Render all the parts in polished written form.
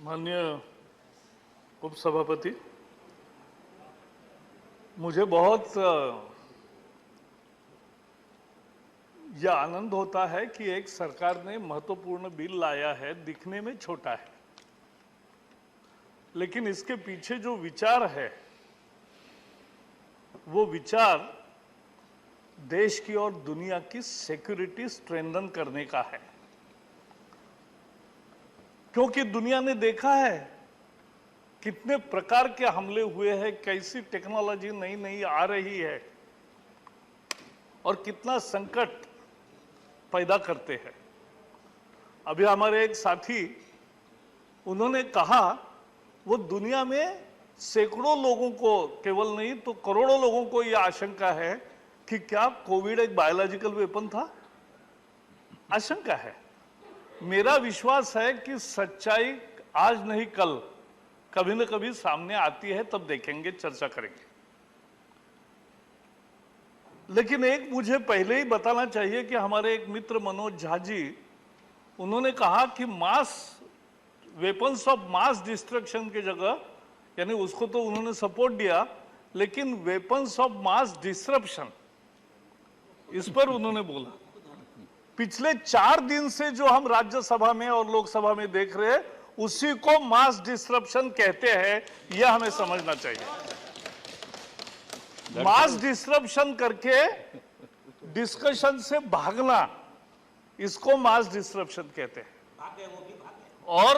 माननीय उपसभापति, मुझे बहुत यह आनंद होता है कि एक सरकार ने महत्वपूर्ण बिल लाया है। दिखने में छोटा है, लेकिन इसके पीछे जो विचार है वो विचार देश की और दुनिया की सिक्योरिटी स्ट्रेंथन करने का है। क्योंकि दुनिया ने देखा है कितने प्रकार के हमले हुए हैं, कैसी टेक्नोलॉजी नई नई आ रही है और कितना संकट पैदा करते हैं। अभी हमारे एक साथी उन्होंने कहा वो दुनिया में सैकड़ों लोगों को, केवल नहीं तो करोड़ों लोगों को यह आशंका है कि क्या कोविड एक बायोलॉजिकल वेपन था। आशंका है। मेरा विश्वास है कि सच्चाई आज नहीं कल कभी न कभी सामने आती है, तब देखेंगे, चर्चा करेंगे। लेकिन एक मुझे पहले ही बताना चाहिए कि हमारे एक मित्र मनोज झा जी, उन्होंने कहा कि वेपन्स ऑफ मास डिस्ट्रक्शन की जगह, यानी उसको तो उन्होंने सपोर्ट दिया, लेकिन वेपन्स ऑफ मास डिसरप्शन, इस पर उन्होंने बोला। पिछले 4 दिन से जो हम राज्यसभा में और लोकसभा में देख रहे हैं, उसी को मास डिसरप्शन कहते हैं। यह हमें समझना चाहिए। मास डिसरप्शन करके डिस्कशन से भागना, इसको मास डिसरप्शन कहते हैं। और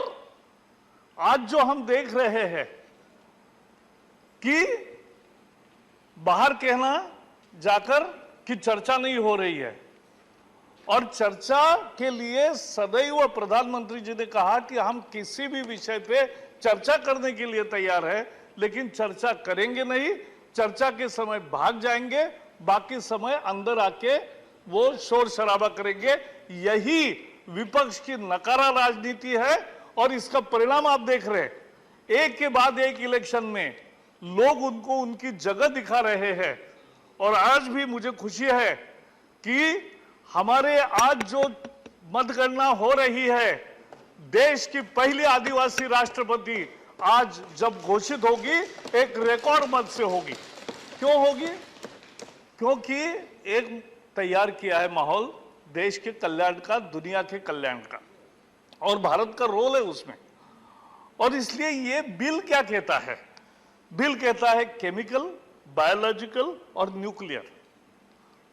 आज जो हम देख रहे हैं कि बाहर कहना जाकर कि चर्चा नहीं हो रही है, और चर्चा के लिए सदैव प्रधानमंत्री जी ने कहा कि हम किसी भी विषय पे चर्चा करने के लिए तैयार है, लेकिन चर्चा करेंगे नहीं। चर्चा के समय भाग जाएंगे, बाकी समय अंदर आके वो शोर शराबा करेंगे। यही विपक्ष की नकारा राजनीति है और इसका परिणाम आप देख रहे हैं। एक के बाद एक इलेक्शन में लोग उनको उनकी जगह दिखा रहे हैं। और आज भी मुझे खुशी है कि हमारे आज जो मतगणना हो रही है, देश की पहली आदिवासी राष्ट्रपति आज जब घोषित होगी, एक रिकॉर्ड मत से होगी। क्यों होगी? क्योंकि एक तैयार किया है माहौल देश के कल्याण का, दुनिया के कल्याण का, और भारत का रोल है उसमें। और इसलिए ये बिल क्या कहता है? बिल कहता है केमिकल, बायोलॉजिकल और न्यूक्लियर।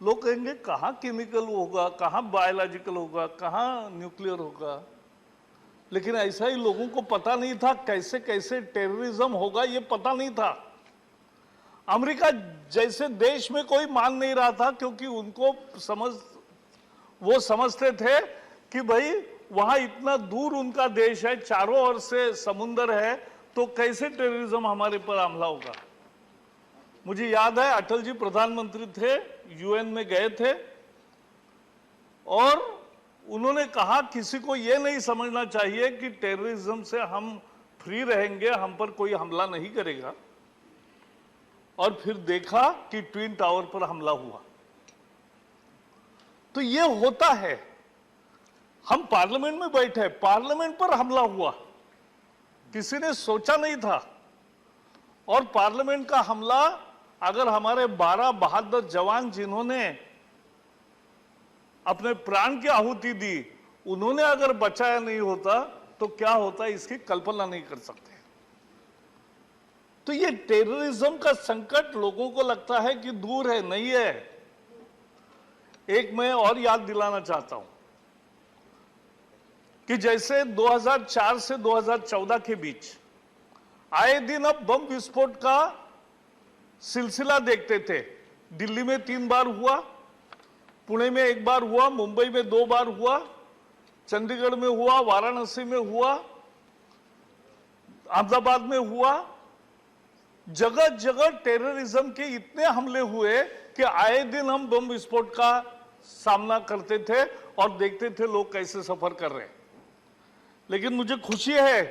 लोग कहेंगे कहां केमिकल होगा, कहां बायोलॉजिकल होगा, कहां न्यूक्लियर होगा। लेकिन ऐसा ही लोगों को पता नहीं था, कैसे कैसे टेररिज्म होगा ये पता नहीं था। अमेरिका जैसे देश में कोई मान नहीं रहा था, क्योंकि उनको वो समझते थे कि भाई वहां इतना दूर उनका देश है, चारों ओर से समुंदर है, तो कैसे टेररिज्म हमारे पर हमला होगा। मुझे याद है अटल जी प्रधानमंत्री थे, यूएन में गए थे और उन्होंने कहा किसी को यह नहीं समझना चाहिए कि टेररिज्म से हम फ्री रहेंगे, हम पर कोई हमला नहीं करेगा। और फिर देखा कि ट्विन टावर पर हमला हुआ। तो यह होता है। हम पार्लियामेंट में बैठे, पार्लियामेंट पर हमला हुआ, किसी ने सोचा नहीं था। और पार्लियामेंट का हमला, अगर हमारे 12 बहादुर जवान जिन्होंने अपने प्राण की आहुति दी, उन्होंने अगर बचाया नहीं होता तो क्या होता, इसकी कल्पना नहीं कर सकते। तो ये टेररिज्म का संकट लोगों को लगता है कि दूर है, नहीं है। एक मैं और याद दिलाना चाहता हूं कि जैसे 2004 से 2014 के बीच आए दिन अब बम विस्फोट का सिलसिला देखते थे। दिल्ली में 3 बार हुआ, पुणे में 1 बार हुआ, मुंबई में 2 बार हुआ, चंडीगढ़ में हुआ, वाराणसी में हुआ, अहमदाबाद में हुआ। जगह जगह टेररिज्म के इतने हमले हुए कि आए दिन हम बम विस्फोट का सामना करते थे और देखते थे लोग कैसे सफर कर रहे हैं। लेकिन मुझे खुशी है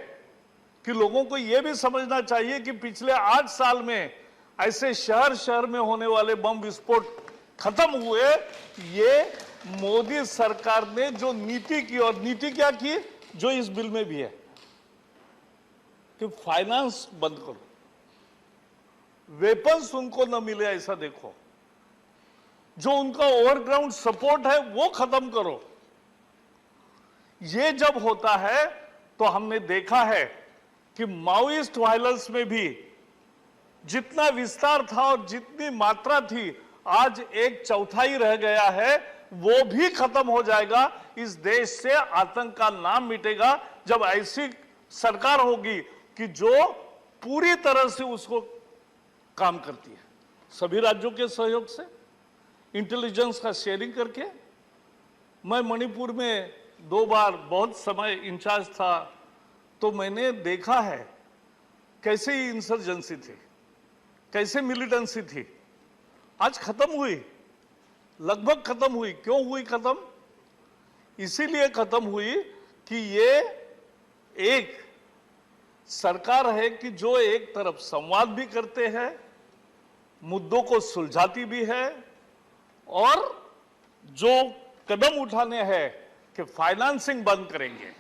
कि लोगों को यह भी समझना चाहिए कि पिछले 8 साल में ऐसे शहर शहर में होने वाले बम विस्फोट खत्म हुए। ये मोदी सरकार ने जो नीति की, और नीति क्या की, जो इस बिल में भी है, कि फाइनेंस बंद करो, वेपन्स उनको न मिले ऐसा देखो, जो उनका ओवरग्राउंड सपोर्ट है वो खत्म करो। ये जब होता है तो हमने देखा है कि माओइस्ट वायलेंस में भी जितना विस्तार था और जितनी मात्रा थी, आज 1/4 रह गया है, वो भी खत्म हो जाएगा। इस देश से आतंक का नाम मिटेगा जब ऐसी सरकार होगी कि जो पूरी तरह से उसको काम करती है, सभी राज्यों के सहयोग से, इंटेलिजेंस का शेयरिंग करके। मैं मणिपुर में 2 बार बहुत समय इंचार्ज था, तो मैंने देखा है कैसे ही इंसर्जेंसी थी, कैसे मिलिटेंसी थी, आज खत्म हुई, लगभग खत्म हुई। क्यों हुई खत्म? इसीलिए खत्म हुई कि ये एक सरकार है कि जो एक तरफ संवाद भी करते हैं, मुद्दों को सुलझाती भी है, और जो कदम उठाने हैं कि फाइनेंसिंग बंद करेंगे,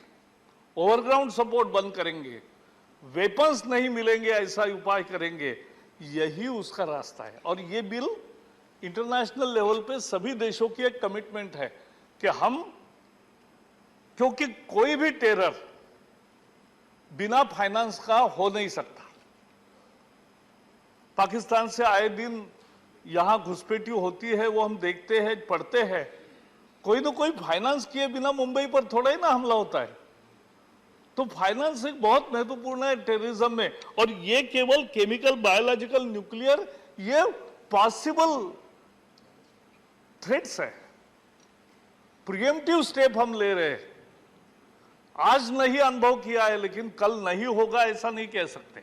ओवरग्राउंड सपोर्ट बंद करेंगे, वेपन्स नहीं मिलेंगे ऐसा उपाय करेंगे, यही उसका रास्ता है। और ये बिल इंटरनेशनल लेवल पे सभी देशों की एक कमिटमेंट है कि हम, क्योंकि कोई भी टेरर बिना फाइनेंस का हो नहीं सकता। पाकिस्तान से आए दिन यहां घुसपैठी होती है, वो हम देखते हैं, पढ़ते हैं। कोई ना कोई फाइनेंस किए बिना मुंबई पर थोड़ा ही ना हमला होता है। तो फाइनेंस एक बहुत महत्वपूर्ण है टेररिज्म में। और ये केवल केमिकल, बायोलॉजिकल, न्यूक्लियर, ये पॉसिबल थ्रेट्स है। प्रिएम्प्टिव स्टेप हम ले रहे हैं। आज नहीं अनुभव किया है, लेकिन कल नहीं होगा ऐसा नहीं कह सकते।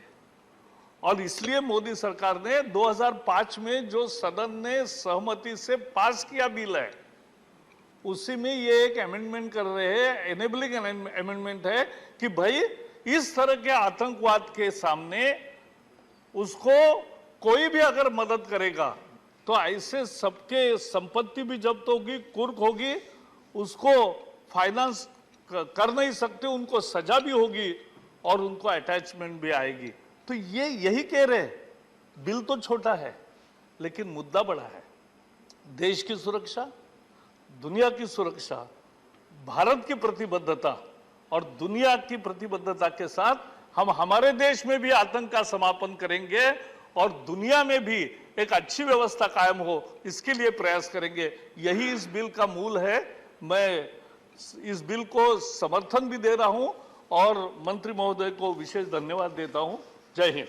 और इसलिए मोदी सरकार ने 2005 में जो सदन ने सहमति से पास किया बिल है, उसी में ये एक अमेंडमेंट कर रहे हैं, एनेबलिंग अमेंडमेंट है कि भाई इस तरह के आतंकवाद के सामने उसको कोई भी अगर मदद करेगा तो ऐसे सबके संपत्ति भी जब्त होगी, कुर्क होगी, उसको फाइनेंस कर नहीं सकते, उनको सजा भी होगी और उनको अटैचमेंट भी आएगी। तो ये यही कह रहे हैं, बिल तो छोटा है लेकिन मुद्दा बड़ा है। देश की सुरक्षा, दुनिया की सुरक्षा, भारत की प्रतिबद्धता और दुनिया की प्रतिबद्धता के साथ हम हमारे देश में भी आतंक का समापन करेंगे और दुनिया में भी एक अच्छी व्यवस्था कायम हो, इसके लिए प्रयास करेंगे। यही इस बिल का मूल है। मैं इस बिल को समर्थन भी दे रहा हूं और मंत्री महोदय को विशेष धन्यवाद देता हूं। जय हिंद।